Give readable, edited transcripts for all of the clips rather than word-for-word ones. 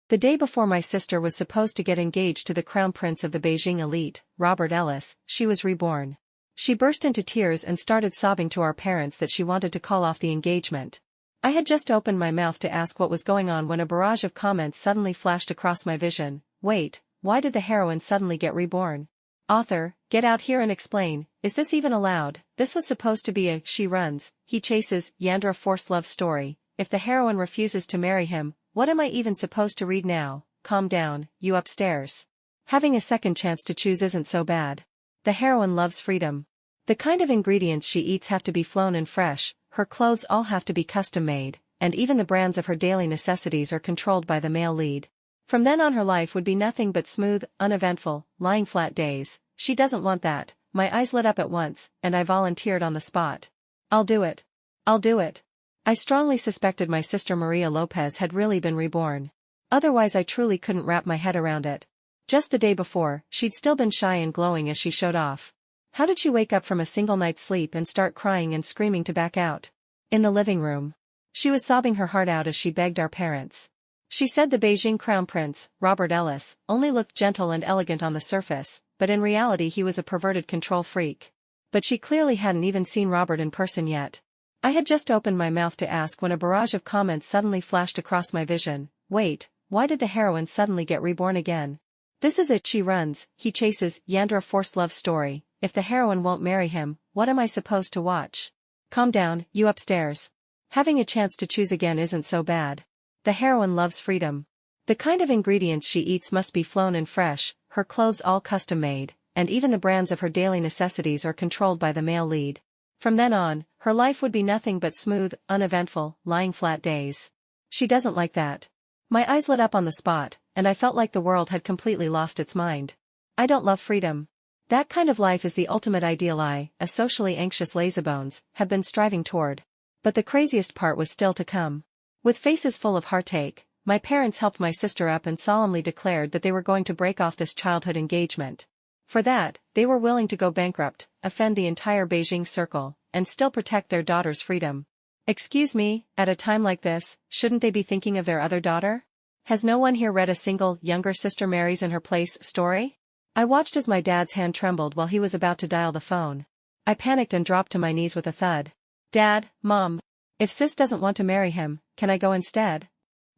The day before my sister was supposed to get engaged to the crown prince of the Beijing elite, Robert Ellis, she was reborn. She burst into tears and started sobbing to our parents that she wanted to call off the engagement. I had just opened my mouth to ask what was going on when a barrage of comments suddenly flashed across my vision. Wait, why did the heroine suddenly get reborn? Author, get out here and explain, is this even allowed? This was supposed to be a she runs, he chases, Yandra forced love story. If the heroine refuses to marry him, what am I even supposed to read now? Calm down, you upstairs. Having a second chance to choose isn't so bad. The heroine loves freedom. The kind of ingredients she eats have to be flown and fresh, her clothes all have to be custom-made, and even the brands of her daily necessities are controlled by the male lead. From then on her life would be nothing but smooth, uneventful, lying flat days. She doesn't want that. My eyes lit up at once, and I volunteered on the spot. I'll do it. I'll do it. I strongly suspected my sister Maria Lopez had really been reborn. Otherwise I truly couldn't wrap my head around it. Just the day before, she'd still been shy and glowing as she showed off. How did she wake up from a single night's sleep and start crying and screaming to back out? In the living room. She was sobbing her heart out as she begged our parents. She said the Beijing crown prince, Robert Ellis, only looked gentle and elegant on the surface, but in reality he was a perverted control freak. But she clearly hadn't even seen Robert in person yet. I had just opened my mouth to ask when a barrage of comments suddenly flashed across my vision. Wait, why did the heroine suddenly get reborn again? This is it, she runs, he chases, Yandra forced love story. If the heroine won't marry him, what am I supposed to watch? Calm down, you upstairs. Having a chance to choose again isn't so bad. The heroine loves freedom. The kind of ingredients she eats must be flown and fresh, her clothes all custom-made, and even the brands of her daily necessities are controlled by the male lead. From then on, her life would be nothing but smooth, uneventful, lying flat days. She doesn't like that. My eyes lit up on the spot, and I felt like the world had completely lost its mind. I don't love freedom. That kind of life is the ultimate ideal I, a socially anxious lazybones, have been striving toward. But the craziest part was still to come. With faces full of heartache, my parents helped my sister up and solemnly declared that they were going to break off this childhood engagement. For that, they were willing to go bankrupt, offend the entire Beijing circle, and still protect their daughter's freedom. Excuse me, at a time like this, shouldn't they be thinking of their other daughter? Has no one here read a single younger sister marries in her place story? I watched as my dad's hand trembled while he was about to dial the phone. I panicked and dropped to my knees with a thud. Dad, Mom. If sis doesn't want to marry him, can I go instead?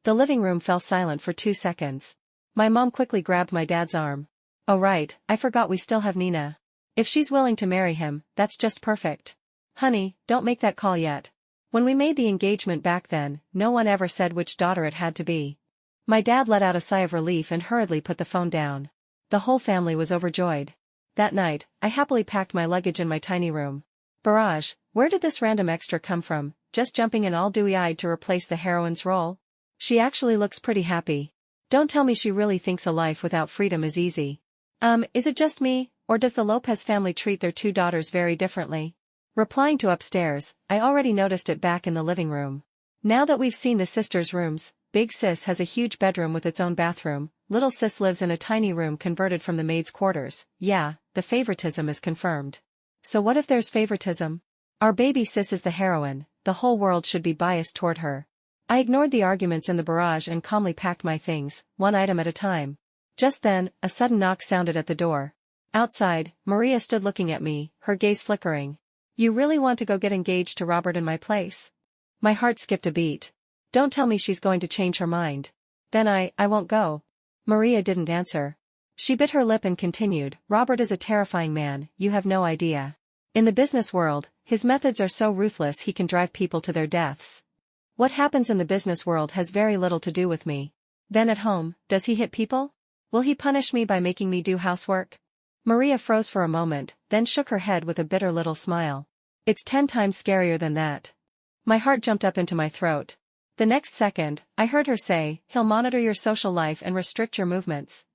The living room fell silent for 2 seconds. My mom quickly grabbed my dad's arm. Oh right, I forgot we still have Nina. If she's willing to marry him, that's just perfect. Honey, don't make that call yet. When we made the engagement back then, no one ever said which daughter it had to be. My dad let out a sigh of relief and hurriedly put the phone down. The whole family was overjoyed. That night, I happily packed my luggage in my tiny room. Barrage, where did this random extra come from, just jumping in all dewy-eyed to replace the heroine's role? She actually looks pretty happy. Don't tell me she really thinks a life without freedom is easy. Is it just me, or does the Lopez family treat their 2 daughters very differently? Replying to upstairs, I already noticed it back in the living room. Now that we've seen the sisters' rooms, Big Sis has a huge bedroom with its own bathroom, Little Sis lives in a tiny room converted from the maid's quarters. Yeah, the favoritism is confirmed. So what if there's favoritism? Our baby sis is the heroine, the whole world should be biased toward her. I ignored the arguments in the barrage and calmly packed my things, one item at a time. Just then, a sudden knock sounded at the door. Outside, Maria stood looking at me, her gaze flickering. You really want to go get engaged to Robert in my place? My heart skipped a beat. Don't tell me she's going to change her mind. Then I won't go. Maria didn't answer. She bit her lip and continued, Robert is a terrifying man, you have no idea. In the business world, his methods are so ruthless he can drive people to their deaths. What happens in the business world has very little to do with me. Then at home, does he hit people? Will he punish me by making me do housework? Maria froze for a moment, then shook her head with a bitter little smile. It's 10 times scarier than that. My heart jumped up into my throat. The next second, I heard her say, he'll monitor your social life and restrict your movements.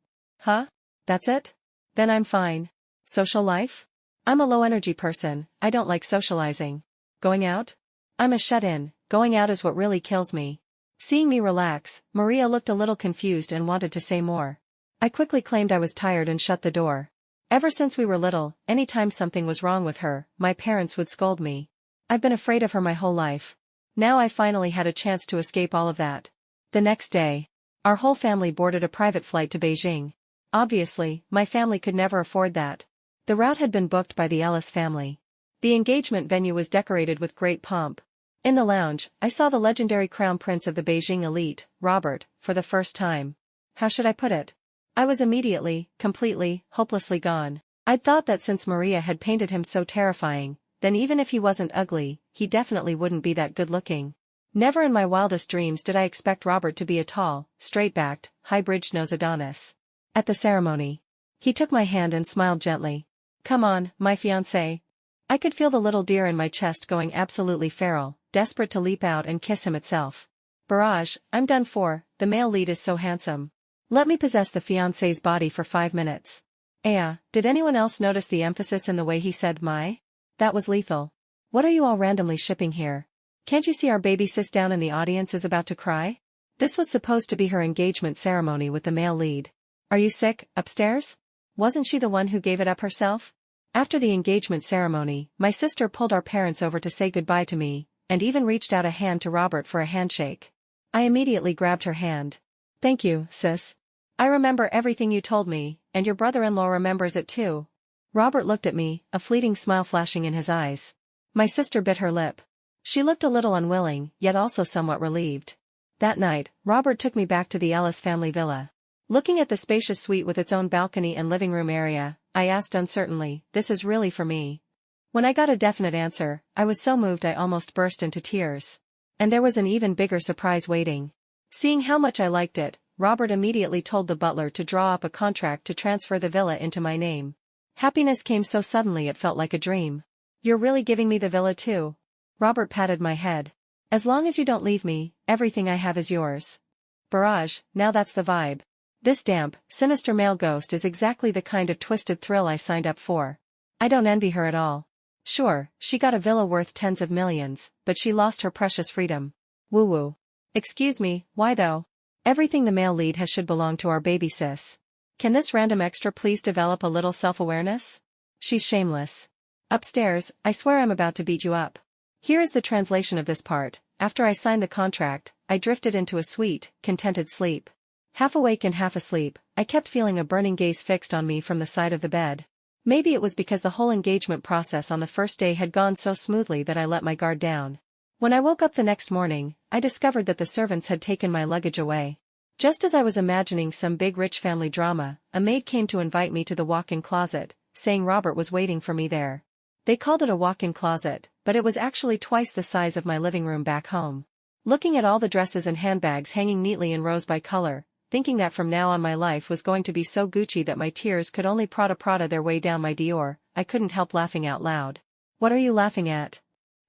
Huh? That's it? Then I'm fine. Social life? I'm a low-energy person, I don't like socializing. Going out? I'm a shut-in, going out is what really kills me. Seeing me relax, Maria looked a little confused and wanted to say more. I quickly claimed I was tired and shut the door. Ever since we were little, anytime something was wrong with her, my parents would scold me. I've been afraid of her my whole life. Now I finally had a chance to escape all of that. The next day. Our whole family boarded a private flight to Beijing. Obviously, my family could never afford that. The route had been booked by the Ellis family. The engagement venue was decorated with great pomp. In the lounge, I saw the legendary crown prince of the Beijing elite, Robert, for the first time. How should I put it? I was immediately, completely, hopelessly gone. I'd thought that since Maria had painted him so terrifying, then even if he wasn't ugly, he definitely wouldn't be that good-looking. Never in my wildest dreams did I expect Robert to be a tall, straight-backed, high-bridge-nosed Adonis. At the ceremony, he took my hand and smiled gently. "Come on, my fiancé." I could feel the little deer in my chest going absolutely feral, desperate to leap out and kiss him itself. Barrage, I'm done for, the male lead is so handsome. Let me possess the fiancé's body for 5 minutes. Did anyone else notice the emphasis in the way he said my? That was lethal. What are you all randomly shipping here? Can't you see our baby sis down in the audience is about to cry? This was supposed to be her engagement ceremony with the male lead. Are you sick, upstairs? Wasn't she the one who gave it up herself? After the engagement ceremony, my sister pulled our parents over to say goodbye to me, and even reached out a hand to Robert for a handshake. I immediately grabbed her hand. "Thank you, sis. I remember everything you told me, and your brother-in-law remembers it too." Robert looked at me, a fleeting smile flashing in his eyes. My sister bit her lip. She looked a little unwilling, yet also somewhat relieved. That night, Robert took me back to the Ellis family villa. Looking at the spacious suite with its own balcony and living room area, I asked uncertainly, "This is really for me?" When I got a definite answer, I was so moved I almost burst into tears. And there was an even bigger surprise waiting. Seeing how much I liked it, Robert immediately told the butler to draw up a contract to transfer the villa into my name. Happiness came so suddenly it felt like a dream. "You're really giving me the villa too?" Robert patted my head. "As long as you don't leave me, everything I have is yours." Barrage, now that's the vibe. This damp, sinister male ghost is exactly the kind of twisted thrill I signed up for. I don't envy her at all. Sure, she got a villa worth tens of millions, but she lost her precious freedom. Woo-woo. Excuse me, why though? Everything the male lead has should belong to our baby sis. Can this random extra please develop a little self-awareness? She's shameless. Upstairs, I swear I'm about to beat you up. Here is the translation of this part. After I signed the contract, I drifted into a sweet, contented sleep. Half awake and half asleep, I kept feeling a burning gaze fixed on me from the side of the bed. Maybe it was because the whole engagement process on the first day had gone so smoothly that I let my guard down. When I woke up the next morning, I discovered that the servants had taken my luggage away. Just as I was imagining some big rich family drama, a maid came to invite me to the walk-in closet, saying Robert was waiting for me there. They called it a walk-in closet, but it was actually twice the size of my living room back home. Looking at all the dresses and handbags hanging neatly in rows by color, thinking that from now on my life was going to be so Gucci that my tears could only Prada their way down my Dior, I couldn't help laughing out loud. "What are you laughing at?"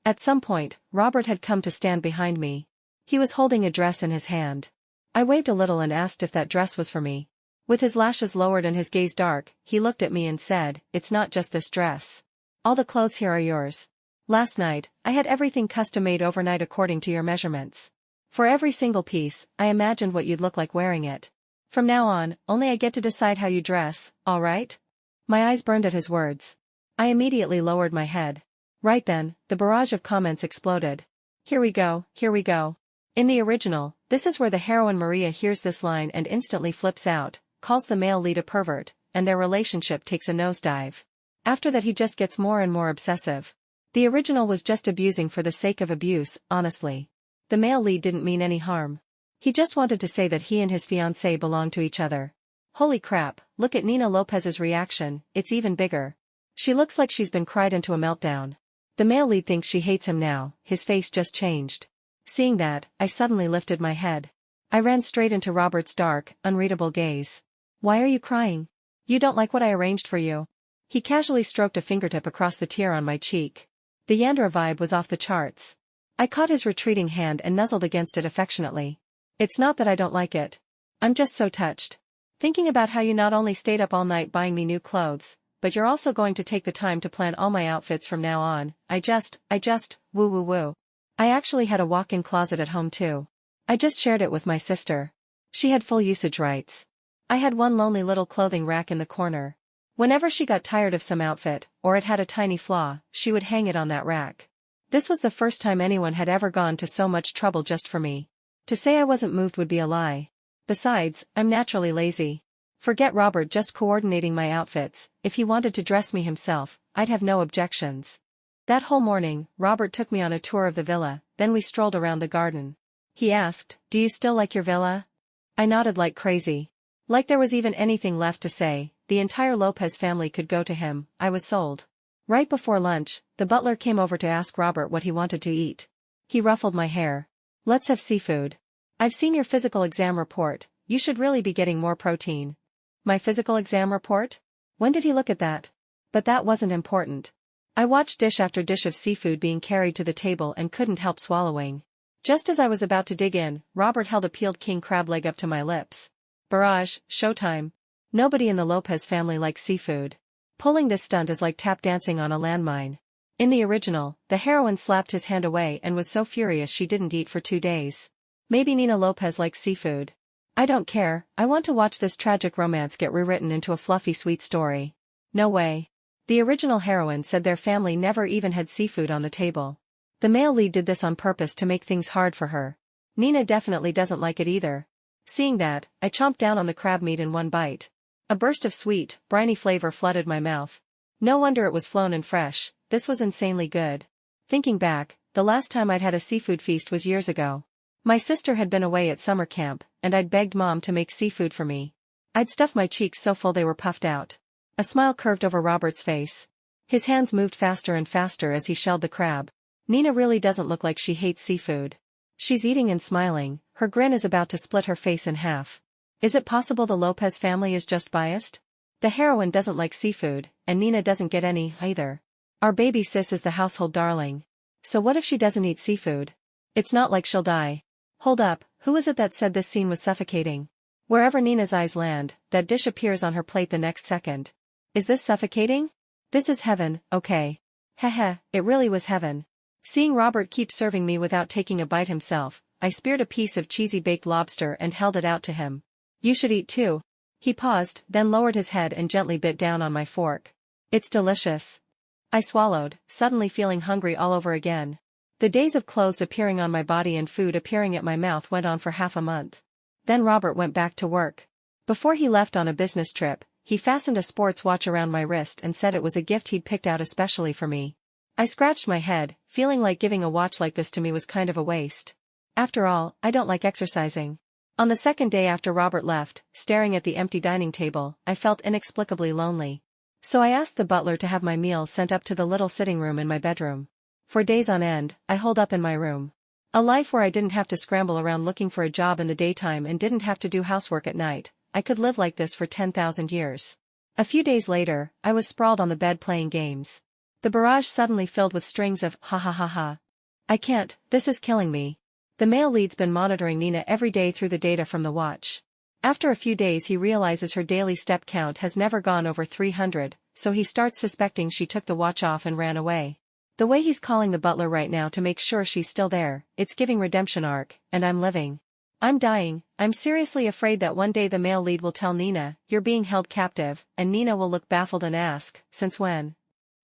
At some point, Robert had come to stand behind me. He was holding a dress in his hand. I waved a little and asked if that dress was for me. With his lashes lowered and his gaze dark, he looked at me and said, "It's not just this dress. All the clothes here are yours. Last night, I had everything custom-made overnight according to your measurements. For every single piece, I imagined what you'd look like wearing it. From now on, only I get to decide how you dress, all right?" My eyes burned at his words. I immediately lowered my head. Right then, the barrage of comments exploded. Here we go, here we go. In the original, this is where the heroine Maria hears this line and instantly flips out, calls the male lead a pervert, and their relationship takes a nosedive. After that he just gets more and more obsessive. The original was just abusing for the sake of abuse, honestly. The male lead didn't mean any harm. He just wanted to say that he and his fiancée belong to each other. Holy crap, look at Nina Lopez's reaction, it's even bigger. She looks like she's been cried into a meltdown. The male lead thinks she hates him now, his face just changed. Seeing that, I suddenly lifted my head. I ran straight into Robert's dark, unreadable gaze. "Why are you crying? You don't like what I arranged for you?" He casually stroked a fingertip across the tear on my cheek. The Yandere vibe was off the charts. I caught his retreating hand and nuzzled against it affectionately. "It's not that I don't like it. I'm just so touched. Thinking about how you not only stayed up all night buying me new clothes, but you're also going to take the time to plan all my outfits from now on. I just, woo woo woo. I actually had a walk-in closet at home too. I just shared it with my sister. She had full usage rights. I had one lonely little clothing rack in the corner. Whenever she got tired of some outfit, or it had a tiny flaw, she would hang it on that rack. This was the first time anyone had ever gone to so much trouble just for me. To say I wasn't moved would be a lie. Besides, I'm naturally lazy. Forget Robert just coordinating my outfits. If he wanted to dress me himself, I'd have no objections. That whole morning, Robert took me on a tour of the villa, then we strolled around the garden. He asked, "Do you still like your villa?" I nodded like crazy. Like there was even anything left to say, the entire Lopez family could go to him. I was sold. Right before lunch, the butler came over to ask Robert what he wanted to eat. He ruffled my hair. "Let's have seafood. I've seen your physical exam report, you should really be getting more protein." My physical exam report? When did he look at that? But that wasn't important. I watched dish after dish of seafood being carried to the table and couldn't help swallowing. Just as I was about to dig in, Robert held a peeled king crab leg up to my lips. Barrage, showtime. Nobody in the Lopez family likes seafood. Pulling this stunt is like tap dancing on a landmine. In the original, the heroine slapped his hand away and was so furious she didn't eat for 2 days. Maybe Nina Lopez likes seafood. I don't care, I want to watch this tragic romance get rewritten into a fluffy sweet story. No way. The original heroine said their family never even had seafood on the table. The male lead did this on purpose to make things hard for her. Nina definitely doesn't like it either. Seeing that, I chomped down on the crab meat in one bite. A burst of sweet, briny flavor flooded my mouth. No wonder it was flown and fresh, this was insanely good. Thinking back, the last time I'd had a seafood feast was years ago. My sister had been away at summer camp, and I'd begged Mom to make seafood for me. I'd stuffed my cheeks so full they were puffed out. A smile curved over Robert's face. His hands moved faster and faster as he shelled the crab. Nina really doesn't look like she hates seafood. She's eating and smiling, her grin is about to split her face in half. Is it possible the Lopez family is just biased? The heroine doesn't like seafood, and Nina doesn't get any, either. Our baby sis is the household darling. So what if she doesn't eat seafood? It's not like she'll die. Hold up, who is it that said this scene was suffocating? Wherever Nina's eyes land, that dish appears on her plate the next second. Is this suffocating? This is heaven, okay. Heh, it really was heaven. Seeing Robert keep serving me without taking a bite himself, I speared a piece of cheesy baked lobster and held it out to him. You should eat too. He paused, then lowered his head and gently bit down on my fork. It's delicious. I swallowed, suddenly feeling hungry all over again. The days of clothes appearing on my body and food appearing at my mouth went on for half a month. Then Robert went back to work. Before he left on a business trip, he fastened a sports watch around my wrist and said it was a gift he'd picked out especially for me. I scratched my head, feeling like giving a watch like this to me was kind of a waste. After all, I don't like exercising. On the second day after Robert left, staring at the empty dining table, I felt inexplicably lonely. So I asked the butler to have my meals sent up to the little sitting room in my bedroom. For days on end, I holed up in my room. A life where I didn't have to scramble around looking for a job in the daytime and didn't have to do housework at night. I could live like this for 10,000 years. A few days later, I was sprawled on the bed playing games. The barrage suddenly filled with strings of ha ha ha ha. I can't, this is killing me. The male lead's been monitoring Nina every day through the data from the watch. After a few days he realizes her daily step count has never gone over 300, so he starts suspecting she took the watch off and ran away. The way he's calling the butler right now to make sure she's still there, it's giving redemption arc, and I'm living. I'm dying. I'm seriously afraid that one day the male lead will tell Nina, "You're being held captive," and Nina will look baffled and ask, "Since when?"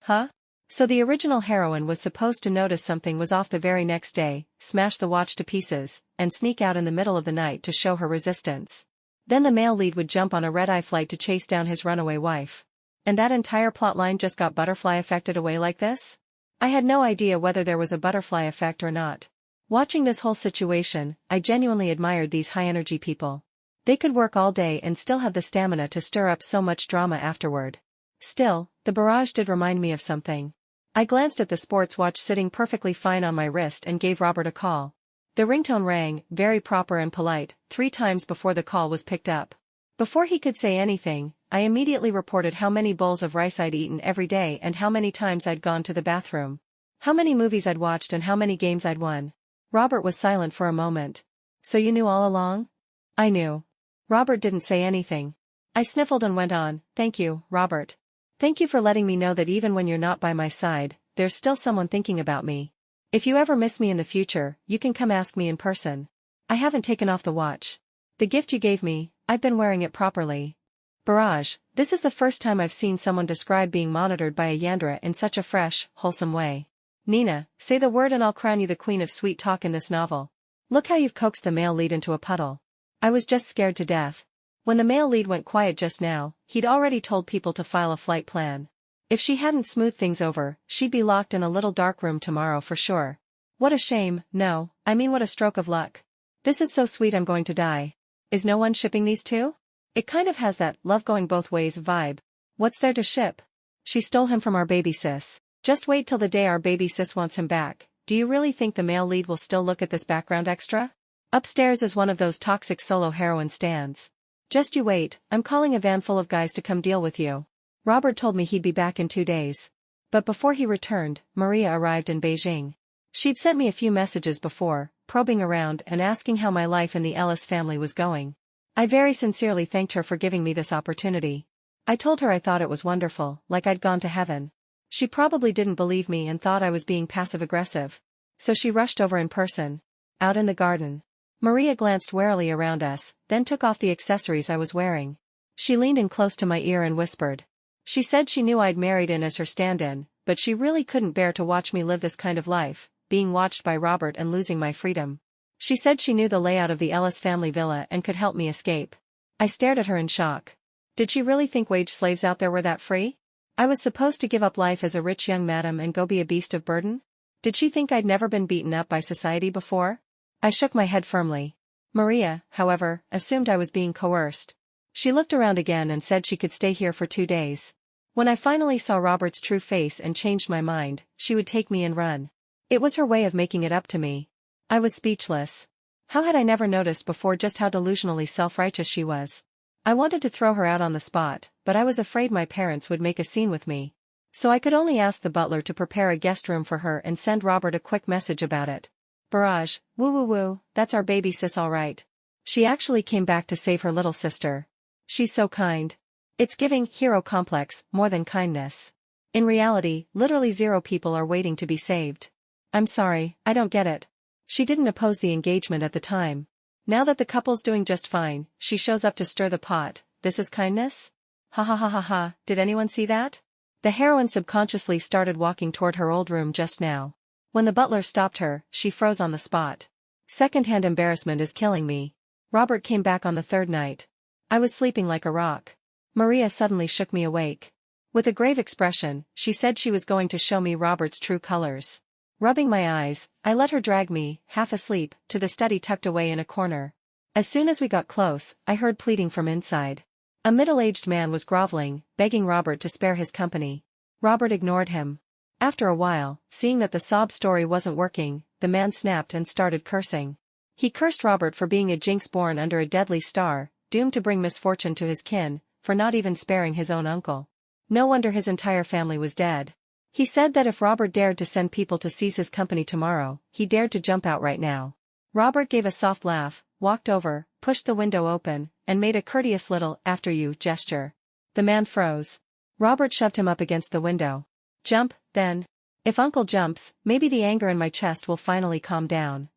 Huh? So the original heroine was supposed to notice something was off the very next day, smash the watch to pieces, and sneak out in the middle of the night to show her resistance. Then the male lead would jump on a red-eye flight to chase down his runaway wife. And that entire plotline just got butterfly effected away like this? I had no idea whether there was a butterfly effect or not. Watching this whole situation, I genuinely admired these high-energy people. They could work all day and still have the stamina to stir up so much drama afterward. Still, the barrage did remind me of something. I glanced at the sports watch sitting perfectly fine on my wrist and gave Robert a call. The ringtone rang, very proper and polite, 3 times before the call was picked up. Before he could say anything, I immediately reported how many bowls of rice I'd eaten every day and how many times I'd gone to the bathroom. How many movies I'd watched and how many games I'd won. Robert was silent for a moment. So you knew all along? I knew. Robert didn't say anything. I sniffled and went on, "Thank you, Robert. Thank you for letting me know that even when you're not by my side, there's still someone thinking about me. If you ever miss me in the future, you can come ask me in person. I haven't taken off the watch. The gift you gave me, I've been wearing it properly." Barrage, this is the first time I've seen someone describe being monitored by a Yandra in such a fresh, wholesome way. Nina, say the word and I'll crown you the queen of sweet talk in this novel. Look how you've coaxed the male lead into a puddle. I was just scared to death. When the male lead went quiet just now, he'd already told people to file a flight plan. If she hadn't smoothed things over, she'd be locked in a little dark room tomorrow for sure. What a shame, no, I mean what a stroke of luck. This is so sweet I'm going to die. Is no one shipping these two? It kind of has that love going both ways vibe. What's there to ship? She stole him from our baby sis. Just wait till the day our baby sis wants him back. Do you really think the male lead will still look at this background extra? Upstairs is one of those toxic solo heroine stands. Just you wait, I'm calling a van full of guys to come deal with you. Robert told me he'd be back in 2 days. But before he returned, Maria arrived in Beijing. She'd sent me a few messages before, probing around and asking how my life in the Ellis family was going. I very sincerely thanked her for giving me this opportunity. I told her I thought it was wonderful, like I'd gone to heaven. She probably didn't believe me and thought I was being passive-aggressive. So she rushed over in person. Out in the garden. Maria glanced warily around us, then took off the accessories I was wearing. She leaned in close to my ear and whispered. She said she knew I'd married in as her stand-in, but she really couldn't bear to watch me live this kind of life, being watched by Robert and losing my freedom. She said she knew the layout of the Ellis family villa and could help me escape. I stared at her in shock. Did she really think wage slaves out there were that free? I was supposed to give up life as a rich young madam and go be a beast of burden? Did she think I'd never been beaten up by society before? I shook my head firmly. Maria, however, assumed I was being coerced. She looked around again and said she could stay here for 2 days. When I finally saw Robert's true face and changed my mind, she would take me and run. It was her way of making it up to me. I was speechless. How had I never noticed before just how delusionally self-righteous she was? I wanted to throw her out on the spot, but I was afraid my parents would make a scene with me. So I could only ask the butler to prepare a guest room for her and send Robert a quick message about it. Barrage, woo, that's our baby sis all right. She actually came back to save her little sister. She's so kind. It's giving hero complex more than kindness. In reality, literally 0 people are waiting to be saved. I'm sorry, I don't get it. She didn't oppose the engagement at the time. Now that the couple's doing just fine, she shows up to stir the pot. This is kindness? Ha ha ha ha ha, did anyone see that? The heroine subconsciously started walking toward her old room just now. When the butler stopped her, she froze on the spot. Second-hand embarrassment is killing me. Robert came back on the 3rd night. I was sleeping like a rock. Maria suddenly shook me awake. With a grave expression, she said she was going to show me Robert's true colors. Rubbing my eyes, I let her drag me, half asleep, to the study tucked away in a corner. As soon as we got close, I heard pleading from inside. A middle-aged man was groveling, begging Robert to spare his company. Robert ignored him. After a while, seeing that the sob story wasn't working, the man snapped and started cursing. He cursed Robert for being a jinx born under a deadly star, doomed to bring misfortune to his kin, for not even sparing his own uncle. No wonder his entire family was dead. He said that if Robert dared to send people to seize his company tomorrow, he dared to jump out right now. Robert gave a soft laugh, walked over, pushed the window open, and made a courteous little "after you" gesture. The man froze. Robert shoved him up against the window. Jump, then. If Uncle jumps, maybe the anger in my chest will finally calm down.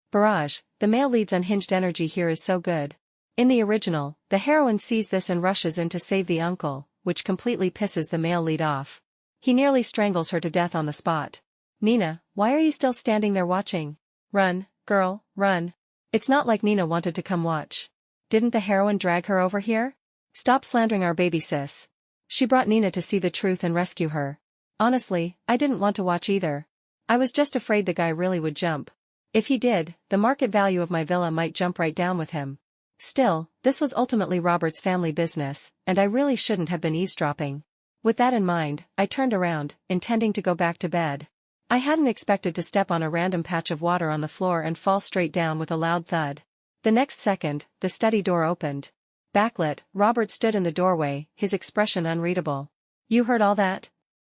Barrage, the male lead's unhinged energy here is so good. In the original, the heroine sees this and rushes in to save the uncle, which completely pisses the male lead off. He nearly strangles her to death on the spot. Nina, why are you still standing there watching? Run, girl, run. It's not like Nina wanted to come watch. Didn't the heroine drag her over here? Stop slandering our baby sis. She brought Nina to see the truth and rescue her. Honestly, I didn't want to watch either. I was just afraid the guy really would jump. If he did, the market value of my villa might jump right down with him. Still, this was ultimately Robert's family business, and I really shouldn't have been eavesdropping. With that in mind, I turned around, intending to go back to bed. I hadn't expected to step on a random patch of water on the floor and fall straight down with a loud thud. The next second, the study door opened. Backlit, Robert stood in the doorway, his expression unreadable. You heard all that?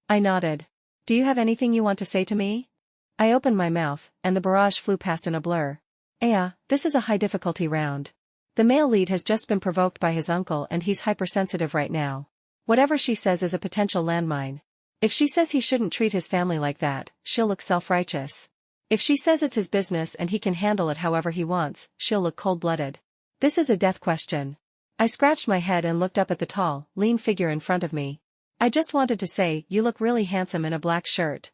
I nodded. Do you have anything you want to say to me? I opened my mouth, and the barrage flew past in a blur. This is a high-difficulty round. The male lead has just been provoked by his uncle and he's hypersensitive right now. Whatever she says is a potential landmine. If she says he shouldn't treat his family like that, she'll look self-righteous. If she says it's his business and he can handle it however he wants, she'll look cold-blooded. This is a death question. I scratched my head and looked up at the tall, lean figure in front of me. I just wanted to say, you look really handsome in a black shirt.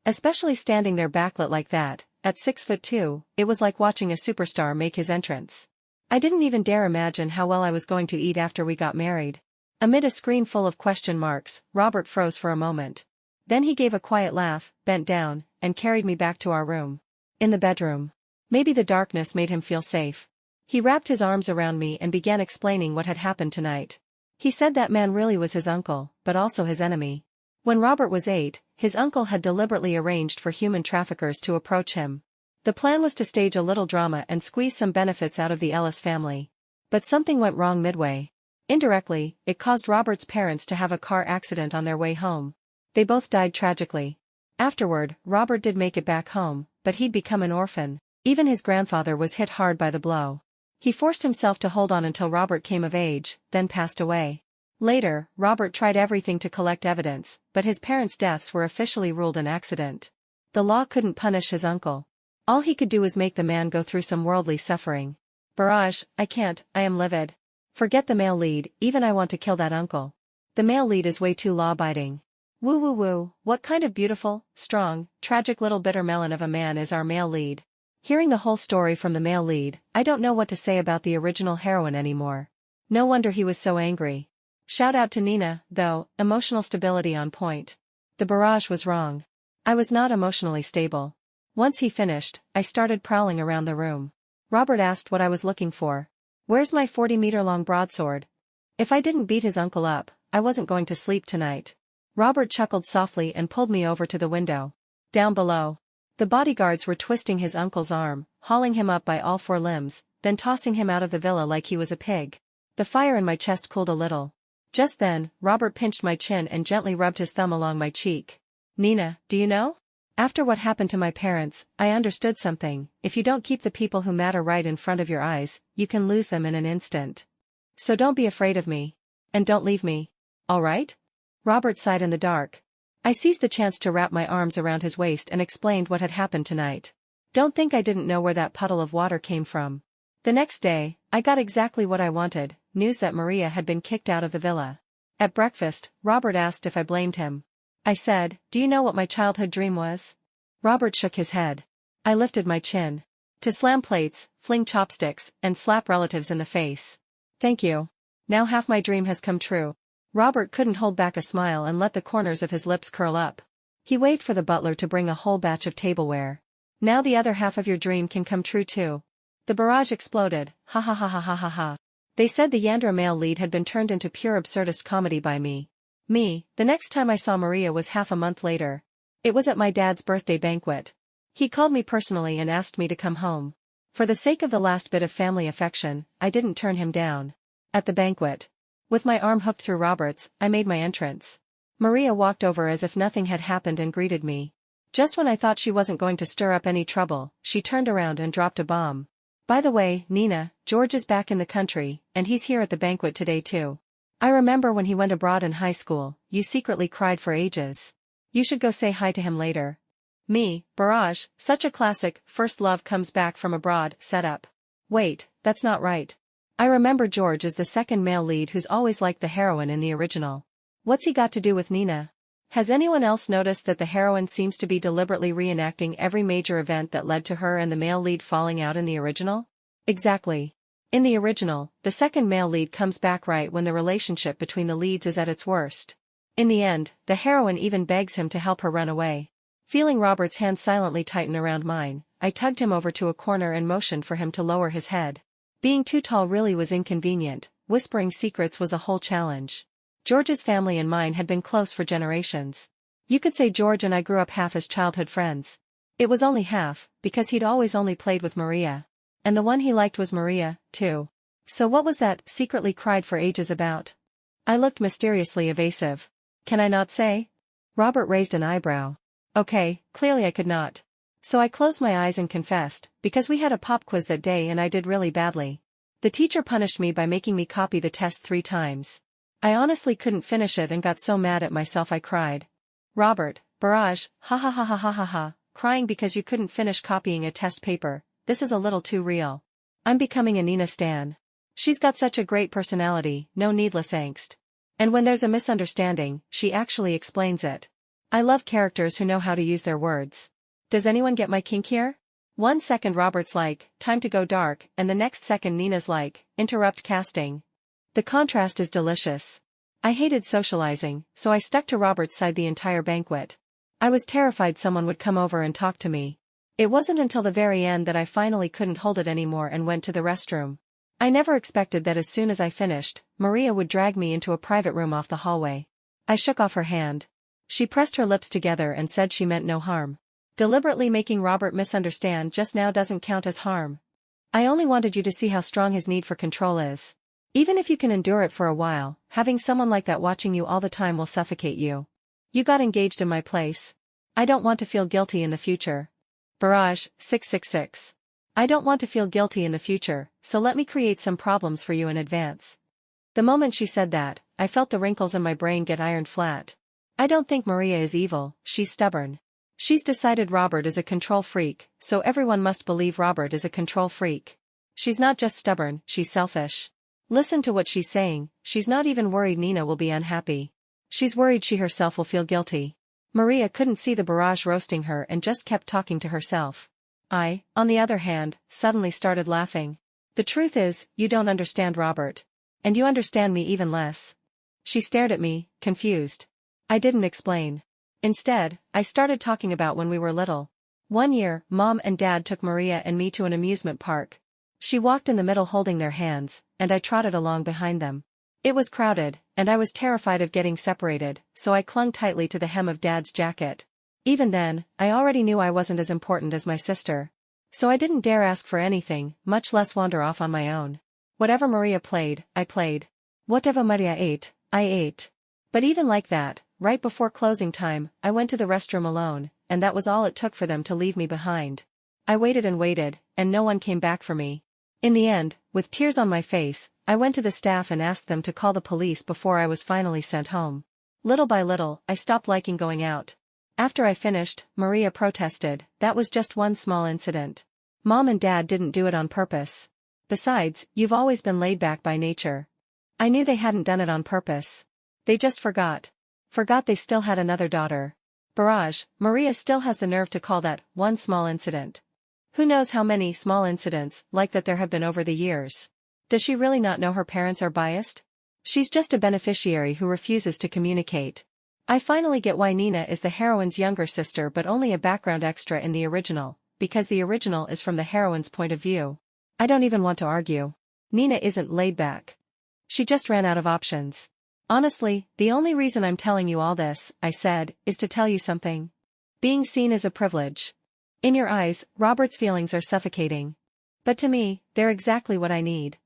Especially standing there backlit like that, at 6'2", it was like watching a superstar make his entrance. I didn't even dare imagine how well I was going to eat after we got married. Amid a screen full of question marks, Robert froze for a moment. Then he gave a quiet laugh, bent down, and carried me back to our room. In the bedroom. Maybe the darkness made him feel safe. He wrapped his arms around me and began explaining what had happened tonight. He said that man really was his uncle, but also his enemy. When Robert was 8, his uncle had deliberately arranged for human traffickers to approach him. The plan was to stage a little drama and squeeze some benefits out of the Ellis family. But something went wrong midway. Indirectly, it caused Robert's parents to have a car accident on their way home. They both died tragically. Afterward, Robert did make it back home, but he'd become an orphan. Even his grandfather was hit hard by the blow. He forced himself to hold on until Robert came of age, then passed away. Later, Robert tried everything to collect evidence, but his parents' deaths were officially ruled an accident. The law couldn't punish his uncle. All he could do was make the man go through some worldly suffering. Barrage, I can't, I am livid. Forget the male lead, even I want to kill that uncle. The male lead is way too law-abiding. Woo woo woo, what kind of beautiful, strong, tragic little bitter melon of a man is our male lead? Hearing the whole story from the male lead, I don't know what to say about the original heroine anymore. No wonder he was so angry. Shout out to Nina, though, emotional stability on point. The barrage was wrong. I was not emotionally stable. Once he finished, I started prowling around the room. Robert asked what I was looking for. Where's my 40-meter-long broadsword? If I didn't beat his uncle up, I wasn't going to sleep tonight. Robert chuckled softly and pulled me over to the window. Down below. The bodyguards were twisting his uncle's arm, hauling him up by all 4 limbs, then tossing him out of the villa like he was a pig. The fire in my chest cooled a little. Just then, Robert pinched my chin and gently rubbed his thumb along my cheek. Nina, do you know? After what happened to my parents, I understood something. If you don't keep the people who matter right in front of your eyes, you can lose them in an instant. So don't be afraid of me. And don't leave me. All right? Robert sighed in the dark. I seized the chance to wrap my arms around his waist and explained what had happened tonight. Don't think I didn't know where that puddle of water came from. The next day, I got exactly what I wanted, news that Maria had been kicked out of the villa. At breakfast, Robert asked if I blamed him. I said, do you know what my childhood dream was? Robert shook his head. I lifted my chin. To slam plates, fling chopsticks, and slap relatives in the face. Thank you. Now half my dream has come true. Robert couldn't hold back a smile and let the corners of his lips curl up. He waved for the butler to bring a whole batch of tableware. Now the other half of your dream can come true too. The barrage exploded, ha ha ha ha ha ha ha. They said the Yandra male lead had been turned into pure absurdist comedy by me. The next time I saw Maria was half a month later. It was at my dad's birthday banquet. He called me personally and asked me to come home. For the sake of the last bit of family affection, I didn't turn him down. At the banquet, with my arm hooked through Robert's, I made my entrance. Maria walked over as if nothing had happened and greeted me. Just when I thought she wasn't going to stir up any trouble, she turned around and dropped a bomb. By the way, Nina, George is back in the country, and he's here at the banquet today too. I remember when he went abroad in high school, you secretly cried for ages. You should go say hi to him later. Barrage, such a classic, first love comes back from abroad, setup. Wait, that's not right. I remember George is the second male lead who's always like the heroine in the original. What's he got to do with Nina? Has anyone else noticed that the heroine seems to be deliberately reenacting every major event that led to her and the male lead falling out in the original? Exactly. In the original, the second male lead comes back right when the relationship between the leads is at its worst. In the end, the heroine even begs him to help her run away. Feeling Robert's hand silently tighten around mine, I tugged him over to a corner and motioned for him to lower his head. Being too tall really was inconvenient, whispering secrets was a whole challenge. George's family and mine had been close for generations. You could say George and I grew up half as childhood friends. It was only half, because he'd always only played with Maria. And the one he liked was Maria, too. So what was that secretly cried for ages about? I looked mysteriously evasive. Can I not say? Robert raised an eyebrow. Okay, clearly I could not. So I closed my eyes and confessed, because we had a pop quiz that day and I did really badly. The teacher punished me by making me copy the test 3 times. I honestly couldn't finish it and got so mad at myself I cried. Robert, barrage, ha ha ha ha ha ha ha, crying because you couldn't finish copying a test paper, this is a little too real. I'm becoming a Nina stan. She's got such a great personality, no needless angst. And when there's a misunderstanding, she actually explains it. I love characters who know how to use their words. Does anyone get my kink here? One second Robert's like, time to go dark, and the next second Nina's like, interrupt casting. The contrast is delicious. I hated socializing, so I stuck to Robert's side the entire banquet. I was terrified someone would come over and talk to me. It wasn't until the very end that I finally couldn't hold it anymore and went to the restroom. I never expected that as soon as I finished, Maria would drag me into a private room off the hallway. I shook off her hand. She pressed her lips together and said she meant no harm. Deliberately making Robert misunderstand just now doesn't count as harm. I only wanted you to see how strong his need for control is. Even if you can endure it for a while, having someone like that watching you all the time will suffocate you. You got engaged in my place. I don't want to feel guilty in the future. Barrage, 666. I don't want to feel guilty in the future, so let me create some problems for you in advance. The moment she said that, I felt the wrinkles in my brain get ironed flat. I don't think Maria is evil, she's stubborn. She's decided Robert is a control freak, so everyone must believe Robert is a control freak. She's not just stubborn, she's selfish. Listen to what she's saying, she's not even worried Nina will be unhappy. She's worried she herself will feel guilty. Maria couldn't see the barrage roasting her and just kept talking to herself. I, on the other hand, suddenly started laughing. The truth is, you don't understand Robert. And you understand me even less. She stared at me, confused. I didn't explain. Instead, I started talking about when we were little. One year, Mom and Dad took Maria and me to an amusement park. She walked in the middle holding their hands, and I trotted along behind them. It was crowded, and I was terrified of getting separated, so I clung tightly to the hem of Dad's jacket. Even then, I already knew I wasn't as important as my sister. So I didn't dare ask for anything, much less wander off on my own. Whatever Maria played, I played. Whatever Maria ate, I ate. But even like that, right before closing time, I went to the restroom alone, and that was all it took for them to leave me behind. I waited, and no one came back for me. In the end, with tears on my face, I went to the staff and asked them to call the police before I was finally sent home. Little by little, I stopped liking going out. After I finished, Maria protested, that was just one small incident. Mom and Dad didn't do it on purpose. Besides, you've always been laid back by nature. I knew they hadn't done it on purpose. They just forgot. Forgot they still had another daughter. Barrage, Maria still has the nerve to call that one small incident. Who knows how many small incidents like that there have been over the years. Does she really not know her parents are biased? She's just a beneficiary who refuses to communicate. I finally get why Nina is the heroine's younger sister but only a background extra in the original, because the original is from the heroine's point of view. I don't even want to argue. Nina isn't laid back. She just ran out of options. Honestly, the only reason I'm telling you all this, I said, is to tell you something. Being seen is a privilege. In your eyes, Robert's feelings are suffocating. But to me, they're exactly what I need.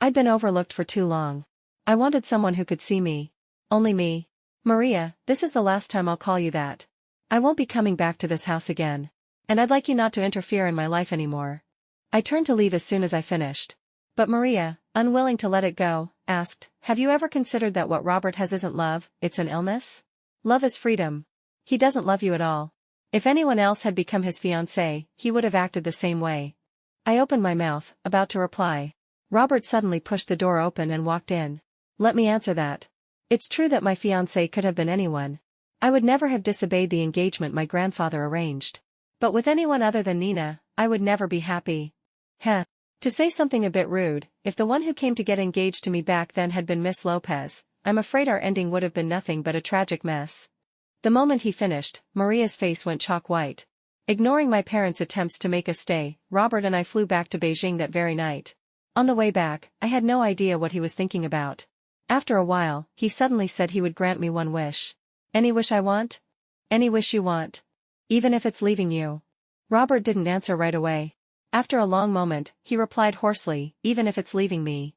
I'd been overlooked for too long. I wanted someone who could see me. Only me. Maria, this is the last time I'll call you that. I won't be coming back to this house again. And I'd like you not to interfere in my life anymore. I turned to leave as soon as I finished. But Maria, unwilling to let it go, asked, have you ever considered that what Robert has isn't love, it's an illness? Love is freedom. He doesn't love you at all. If anyone else had become his fiancé, he would have acted the same way. I opened my mouth, about to reply. Robert suddenly pushed the door open and walked in. Let me answer that. It's true that my fiancé could have been anyone. I would never have disobeyed the engagement my grandfather arranged. But with anyone other than Nina, I would never be happy. Heh. To say something a bit rude, if the one who came to get engaged to me back then had been Miss Lopez, I'm afraid our ending would have been nothing but a tragic mess. The moment he finished, Maria's face went chalk white. Ignoring my parents' attempts to make us stay, Robert and I flew back to Beijing that very night. On the way back, I had no idea what he was thinking about. After a while, he suddenly said he would grant me one wish. Any wish I want? Any wish you want. Even if it's leaving you. Robert didn't answer right away. After a long moment, he replied hoarsely, even if it's leaving me.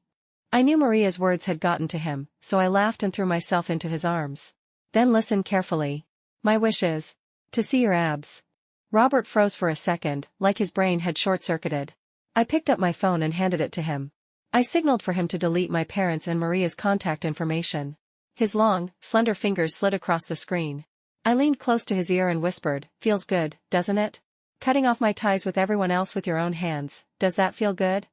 I knew Maria's words had gotten to him, so I laughed and threw myself into his arms. Then listen carefully. My wish is to see your abs. Robert froze for a second, like his brain had short-circuited. I picked up my phone and handed it to him. I signaled for him to delete my parents' and Maria's contact information. His long, slender fingers slid across the screen. I leaned close to his ear and whispered, feels good, doesn't it? Cutting off my ties with everyone else with your own hands, does that feel good?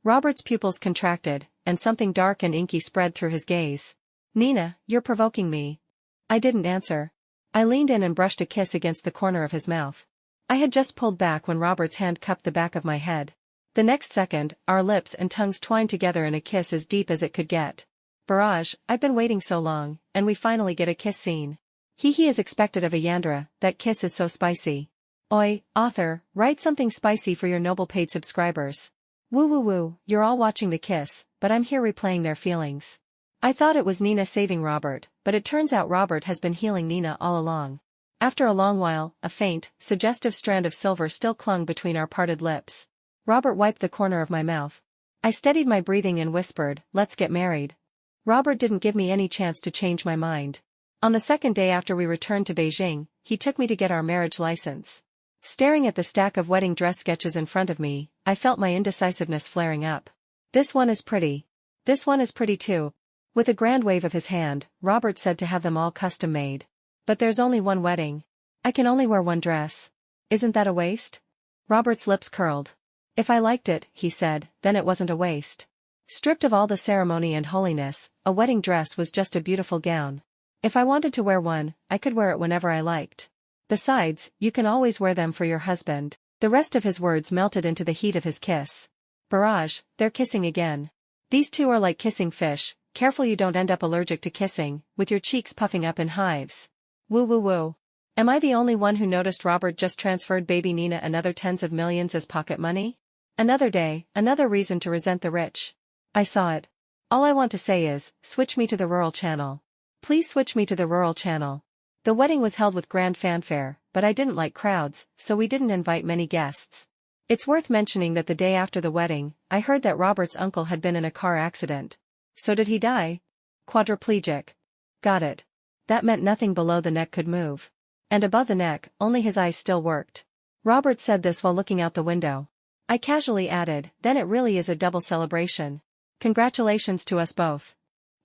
Robert's pupils contracted, and something dark and inky spread through his gaze. Nina, you're provoking me. I didn't answer. I leaned in and brushed a kiss against the corner of his mouth. I had just pulled back when Robert's hand cupped the back of my head. The next second, our lips and tongues twined together in a kiss as deep as it could get. Barrage, I've been waiting so long, and we finally get a kiss scene. He is expected of a Yandra, that kiss is so spicy. Oi, author, write something spicy for your noble paid subscribers. Woo woo woo, you're all watching the kiss, but I'm here replaying their feelings. I thought it was Nina saving Robert, but it turns out Robert has been healing Nina all along. After a long while, a faint, suggestive strand of silver still clung between our parted lips. Robert wiped the corner of my mouth. I steadied my breathing and whispered, "Let's get married." Robert didn't give me any chance to change my mind. On the second day after we returned to Beijing, he took me to get our marriage license. Staring at the stack of wedding dress sketches in front of me, I felt my indecisiveness flaring up. This one is pretty. This one is pretty too. With a grand wave of his hand, Robert said to have them all custom made. But there's only one wedding. I can only wear one dress. Isn't that a waste? Robert's lips curled. If I liked it, he said, then it wasn't a waste. Stripped of all the ceremony and holiness, a wedding dress was just a beautiful gown. If I wanted to wear one, I could wear it whenever I liked. Besides, you can always wear them for your husband. The rest of his words melted into the heat of his kiss. Barrage, they're kissing again. These two are like kissing fish, careful you don't end up allergic to kissing, with your cheeks puffing up in hives. Woo woo woo. Am I the only one who noticed Robert just transferred baby Nina another tens of millions as pocket money? Another day, another reason to resent the rich. I saw it. All I want to say is, switch me to the rural channel. Please switch me to the rural channel. The wedding was held with grand fanfare, but I didn't like crowds, so we didn't invite many guests. It's worth mentioning that the day after the wedding, I heard that Robert's uncle had been in a car accident. So did he die? Quadriplegic. Got it. That meant nothing below the neck could move. And above the neck, only his eyes still worked. Robert said this while looking out the window. I casually added, then it really is a double celebration. Congratulations to us both.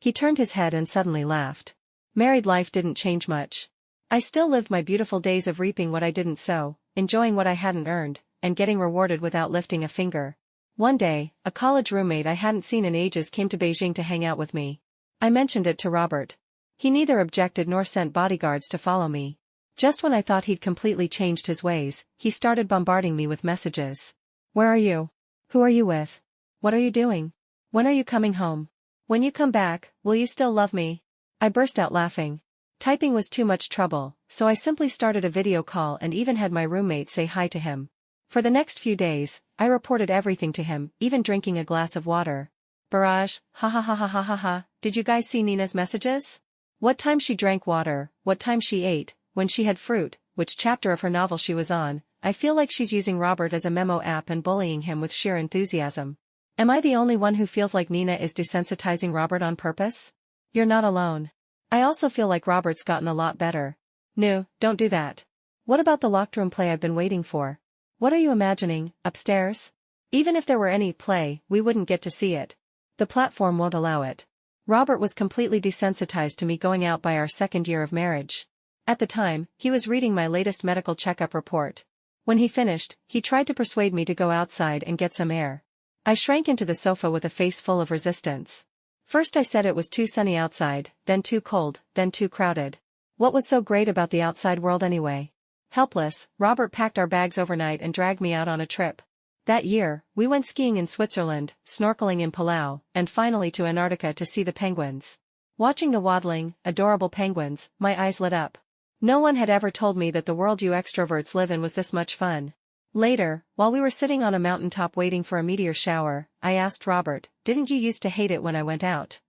He turned his head and suddenly laughed. Married life didn't change much. I still lived my beautiful days of reaping what I didn't sow, enjoying what I hadn't earned, and getting rewarded without lifting a finger. One day, a college roommate I hadn't seen in ages came to Beijing to hang out with me. I mentioned it to Robert. He neither objected nor sent bodyguards to follow me. Just when I thought he'd completely changed his ways, he started bombarding me with messages. Where are you? Who are you with? What are you doing? When are you coming home? When you come back, will you still love me? I burst out laughing. Typing was too much trouble, so I simply started a video call and even had my roommate say hi to him. For the next few days, I reported everything to him, even drinking a glass of water. Barrage, ha ha ha ha ha ha ha, did you guys see Nina's messages? What time she drank water, what time she ate, when she had fruit, which chapter of her novel she was on. I feel like she's using Robert as a memo app and bullying him with sheer enthusiasm. Am I the only one who feels like Nina is desensitizing Robert on purpose? You're not alone. I also feel like Robert's gotten a lot better. No, don't do that. What about the locked room play I've been waiting for? What are you imagining, upstairs? Even if there were any play, we wouldn't get to see it. The platform won't allow it. Robert was completely desensitized to me going out by our second year of marriage. At the time, he was reading my latest medical checkup report. When he finished, he tried to persuade me to go outside and get some air. I shrank into the sofa with a face full of resistance. First I said it was too sunny outside, then too cold, then too crowded. What was so great about the outside world anyway? Helpless, Robert packed our bags overnight and dragged me out on a trip. That year, we went skiing in Switzerland, snorkeling in Palau, and finally to Antarctica to see the penguins. Watching the waddling, adorable penguins, my eyes lit up. No one had ever told me that the world you extroverts live in was this much fun. Later, while we were sitting on a mountaintop waiting for a meteor shower, I asked Robert, didn't you used to hate it when I went out?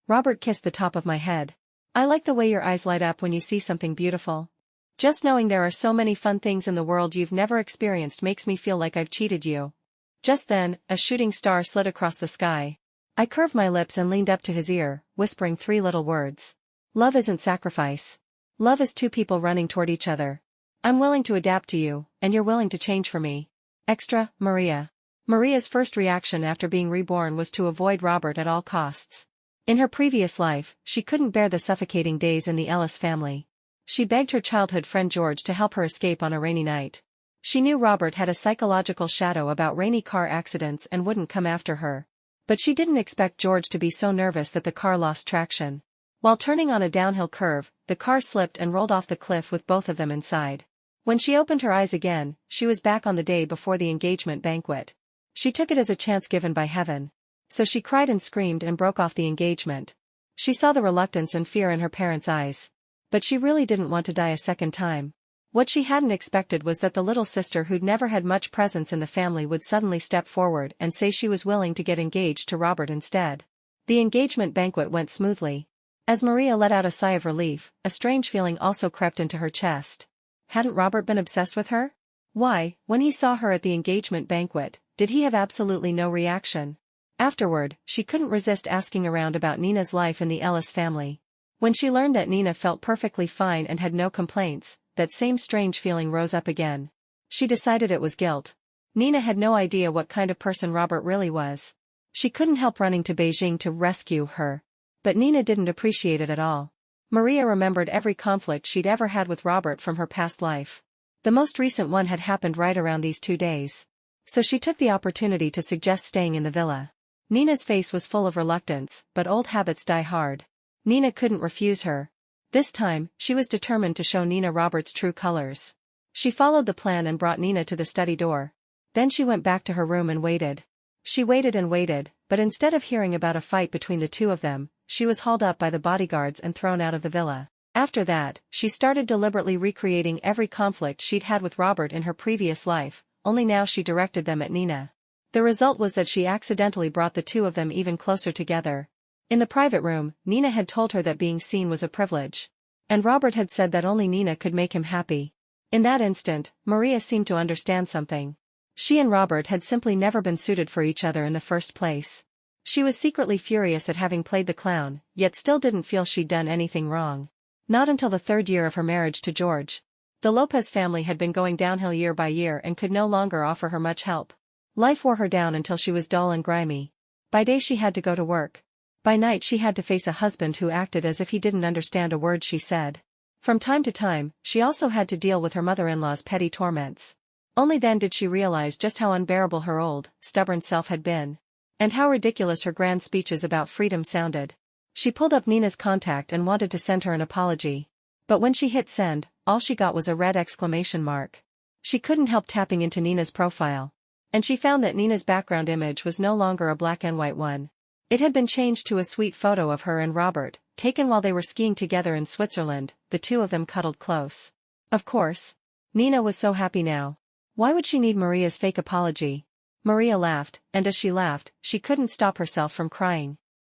Robert kissed the top of my head. I like the way your eyes light up when you see something beautiful. Just knowing there are so many fun things in the world you've never experienced makes me feel like I've cheated you. Just then, a shooting star slid across the sky. I curved my lips and leaned up to his ear, whispering three little words. Love isn't sacrifice. Love is two people running toward each other. I'm willing to adapt to you, and you're willing to change for me. Extra, Maria. Maria's first reaction after being reborn was to avoid Robert at all costs. In her previous life, she couldn't bear the suffocating days in the Ellis family. She begged her childhood friend George to help her escape on a rainy night. She knew Robert had a psychological shadow about rainy car accidents and wouldn't come after her. But she didn't expect George to be so nervous that the car lost traction. While turning on a downhill curve, the car slipped and rolled off the cliff with both of them inside. When she opened her eyes again, she was back on the day before the engagement banquet. She took it as a chance given by heaven. So she cried and screamed and broke off the engagement. She saw the reluctance and fear in her parents' eyes. But she really didn't want to die a second time. What she hadn't expected was that the little sister who'd never had much presence in the family would suddenly step forward and say she was willing to get engaged to Robert instead. The engagement banquet went smoothly. As Maria let out a sigh of relief, a strange feeling also crept into her chest. Hadn't Robert been obsessed with her? Why, when he saw her at the engagement banquet, did he have absolutely no reaction? Afterward, she couldn't resist asking around about Nina's life in the Ellis family. When she learned that Nina felt perfectly fine and had no complaints, that same strange feeling rose up again. She decided it was guilt. Nina had no idea what kind of person Robert really was. She couldn't help running to Beijing to rescue her. But Nina didn't appreciate it at all. Maria remembered every conflict she'd ever had with Robert from her past life. The most recent one had happened right around these 2 days. So she took the opportunity to suggest staying in the villa. Nina's face was full of reluctance, but old habits die hard. Nina couldn't refuse her. This time, she was determined to show Nina Robert's true colors. She followed the plan and brought Nina to the study door. Then she went back to her room and waited. She waited and waited, but instead of hearing about a fight between the two of them, she was hauled up by the bodyguards and thrown out of the villa. After that, she started deliberately recreating every conflict she'd had with Robert in her previous life, only now she directed them at Nina. The result was that she accidentally brought the two of them even closer together. In the private room, Nina had told her that being seen was a privilege. And Robert had said that only Nina could make him happy. In that instant, Maria seemed to understand something. She and Robert had simply never been suited for each other in the first place. She was secretly furious at having played the clown, yet still didn't feel she'd done anything wrong. Not until the 3rd year of her marriage to George. The Lopez family had been going downhill year by year and could no longer offer her much help. Life wore her down until she was dull and grimy. By day she had to go to work. By night she had to face a husband who acted as if he didn't understand a word she said. From time to time, she also had to deal with her mother-in-law's petty torments. Only then did she realize just how unbearable her old, stubborn self had been. And how ridiculous her grand speeches about freedom sounded. She pulled up Nina's contact and wanted to send her an apology. But when she hit send, all she got was a red exclamation mark. She couldn't help tapping into Nina's profile. And she found that Nina's background image was no longer a black and white one. It had been changed to a sweet photo of her and Robert, taken while they were skiing together in Switzerland, the two of them cuddled close. Of course. Nina was so happy now. Why would she need Maria's fake apology? Maria laughed, and as she laughed, she couldn't stop herself from crying.